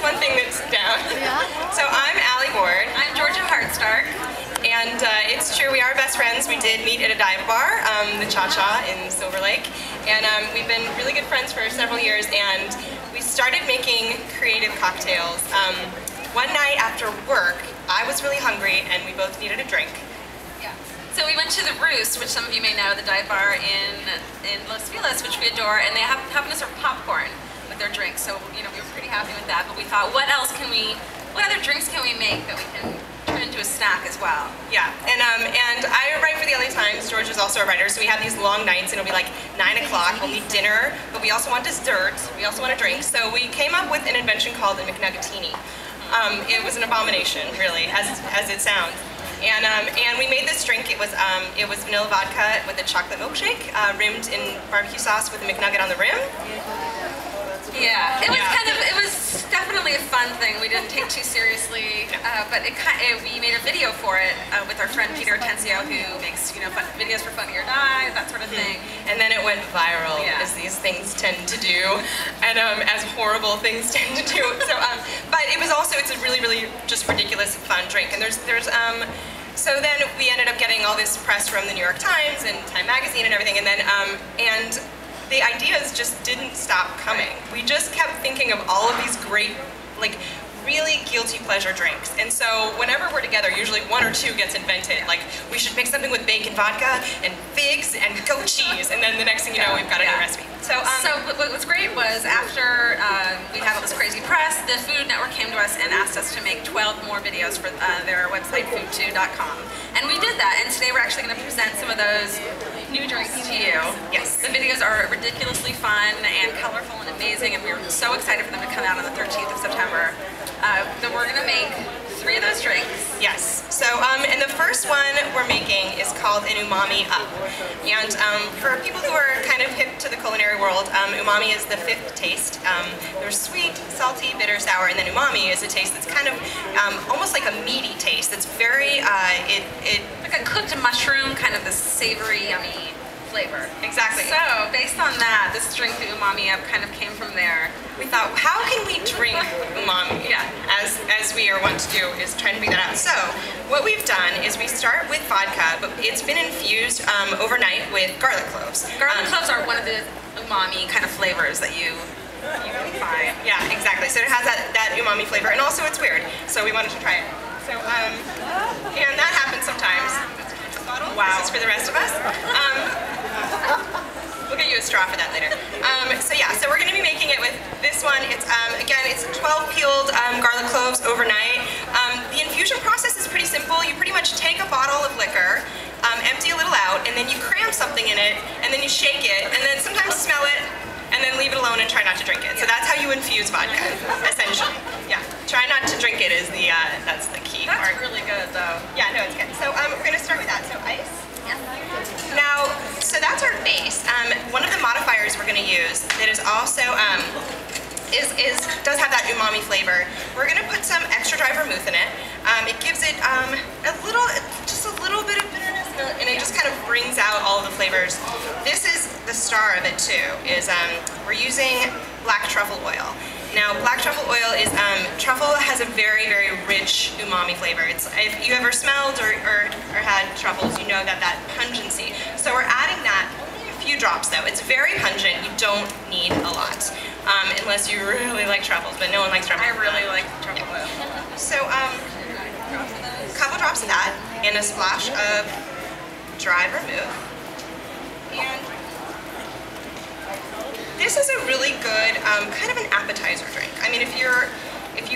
one thing that's down. Yeah. So I'm Alie Georgia. I'm Georgia Hardstark. And it's true, we are best friends. We did meet at a dive bar, the Cha-Cha in Silver Lake. And we've been really good friends for several years, and we started making creative cocktails. One night after work, I was really hungry, and we both needed a drink. Yeah. So we went to the Roost, which some of you may know, the dive bar in Los Feliz, which we adore, and they happen to serve popcorn with their drinks. So we were pretty happy with that. But we thought, what other drinks can we make that we can turn into a snack as well? Yeah, and I write for the LA Times. George is also a writer, so we have these long nights, and it'll be like 9 o'clock. We'll need dinner, but we also want dessert. We also want a drink. So we came up with an invention called the McNuggetini. It was an abomination, really, as it sounds. And we made this drink. It was vanilla vodka with a chocolate milkshake, rimmed in barbecue sauce with a McNugget on the rim. Yeah, it was definitely a fun thing. We didn't take too seriously, but we made a video for it with our friend Peter Atencio, who makes fun videos for Funny or Die, that sort of thing. And then it went viral, as these things tend to do, and as horrible things tend to do. So, but it's a really, really just ridiculous fun drink. And so then we ended up getting all this press from the New York Times and Time Magazine and everything, and then and the ideas just didn't stop coming. We just kept thinking of all of these great, really guilty pleasure drinks. And so whenever we're together, usually one or two gets invented. Like, we should make something with bacon vodka and figs and goat cheese, and then the next thing you know, we've got a new recipe. So what was great was after we had all this crazy press, the Food Network came to us and asked us to make 12 more videos for their website, food2.com. And we did that, and today we're actually going to present some of those new drinks to you. Yes. The videos are ridiculously fun and colorful and amazing, and we're so excited for them to come out on the 13th of September. Then we're going to make 3 of those drinks. Yes. So, and the first one we're making is called an umami up. And for people who are kind of hip to the culinary world, umami is the 5th taste. There's sweet, salty, bitter, sour, and then umami is a taste that's kind of almost like a meaty taste. That's very, like a cooked mushroom, kind of this savory, yummy flavor. Exactly. So, based on that, this drink, the umami up, kind of came from there. We thought, how can we drink umami? Yeah. As we are wont to do, is trying to figure that out. So, what we've done is we start with vodka, but it's been infused overnight with garlic cloves. Garlic cloves are one of the umami kind of flavors that you can find. Yeah, exactly. So it has that umami flavor, and also it's weird. So we wanted to try it. So, and that happens sometimes. Wow. This is for the rest of us. We'll get you a straw for that later. So yeah, so we're going to be making it with this one. It's again, it's 12 peeled garlic cloves overnight. The infusion process is pretty simple. You pretty much take a bottle of liquor, empty a little out, and then you cram something in it, and then you shake it, and then sometimes smell it, and then leave it alone and try not to drink it. So that's how you infuse vodka, essentially. Yeah, try not to drink it is that's the key part. That's really good though. Yeah, no, it's good. So we're going to start with that. So ice. Yeah. Now, so that's our base. One of the modifiers we're going to use that is also does have that umami flavor. We're going to put some extra dry vermouth in it. It gives it just a little bit of bitterness, and it just kind of brings out all of the flavors. This is the star of it too. We're using black truffle oil. Now, black truffle oil is, truffle has a very, very rich umami flavor. If you ever smelled or had truffles, you know that pungency. So we're adding that, only a few drops though. It's very pungent, you don't need a lot. Unless you really like truffles, but no one likes truffles. I really like truffle oil. So, a couple drops of that, and a splash of dry vermouth. And this is a really good kind of an appetizer drink. I mean, if you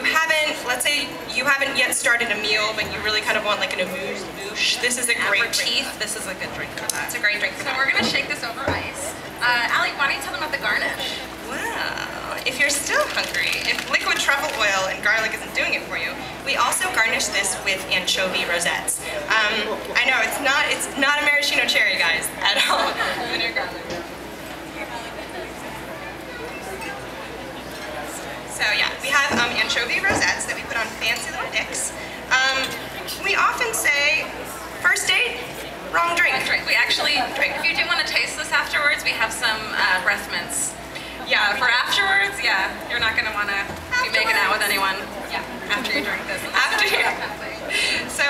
haven't, let's say you haven't yet started a meal, but you really kind of want like an amuse-bouche, this is a great drink. This is a good drink for that. It's a great drink for that. So we're going to shake this over ice. Alie, why don't you tell them about the garnish? Well, if you're still hungry, if liquid truffle oil and garlic isn't doing it for you, we also garnish this with anchovy rosettes. I know, it's not a maraschino cherry, guys, at all. So yeah, we have anchovy rosettes that we put on fancy little dicks. We often say, first date, wrong drink. We actually, if you do want to taste this afterwards, we have some breath mints. Yeah, for afterwards, yeah, you're not going to want to be making out with anyone after you drink this. After you. So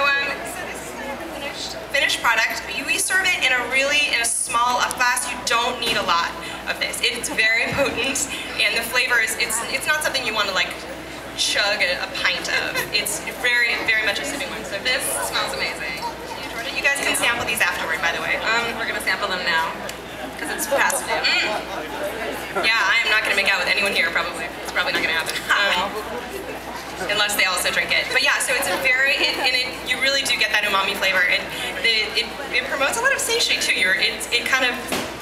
this is a finished product. We serve it in a small up glass. You don't need a lot of this. It's very potent, and the flavor is, it's not something you want to like chug a pint of. It's very, very much a sipping one. So this smells amazing. You guys can sample these afterward, by the way. We're gonna sample them now, because it's past due. Yeah, I am not gonna make out with anyone here, probably. It's probably not gonna happen. Unless they also drink it. But yeah, so it's a very, you really do get that umami flavor, and it promotes a lot of satiety too. It kind of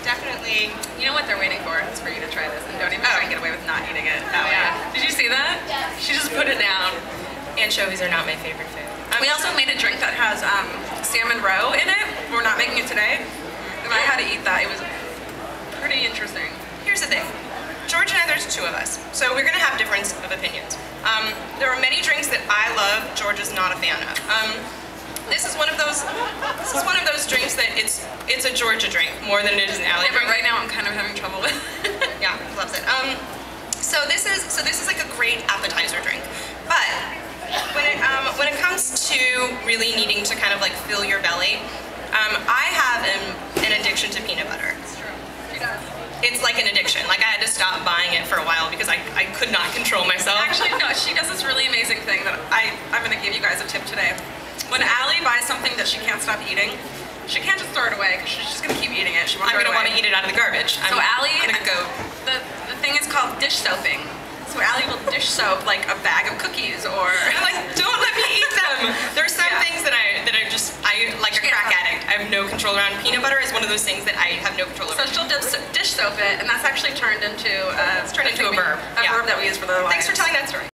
definitely. You know what they're waiting for? It's for you to try this, and don't even try and get away with not eating it. Oh yeah. Did you see that? She just put it down. Anchovies are not my favorite food. We also made a drink that has salmon roe in it. We're not making it today. And I had to eat that. It was pretty interesting. Here's the thing. George and I, there's two of us, so we're gonna have difference of opinions. There are many drinks that I love, George is not a fan of. This is one of those drinks that it's a Georgia drink more than it is an Alie drink. But right now I'm kind of having trouble with it. Yeah, he loves it. So this is like a great appetizer drink, but when it comes to really needing to kind of like fill your belly, I have an addiction to peanut butter. It's true. She does. It's like an addiction. Like I had to stop buying it for a while because I could not control myself. Actually, no, she does this really amazing thing that I'm going to give you guys a tip today. When Alie buys something that she can't stop eating, she can't just throw it away because she's just going to keep eating it. I'm going to want to eat it out of the garbage. So Alie, I'm going to go. The thing is called dish soaping. So Alie will dish soap like a bag of cookies or. I'm like, don't let me eat them. There's some things that I like a crack addict. I have no control around. Peanut butter is one of those things that I have no control over. So she'll dish soap it, and that's actually turned into a verb. A verb that we use for the lives. Thanks for telling that story.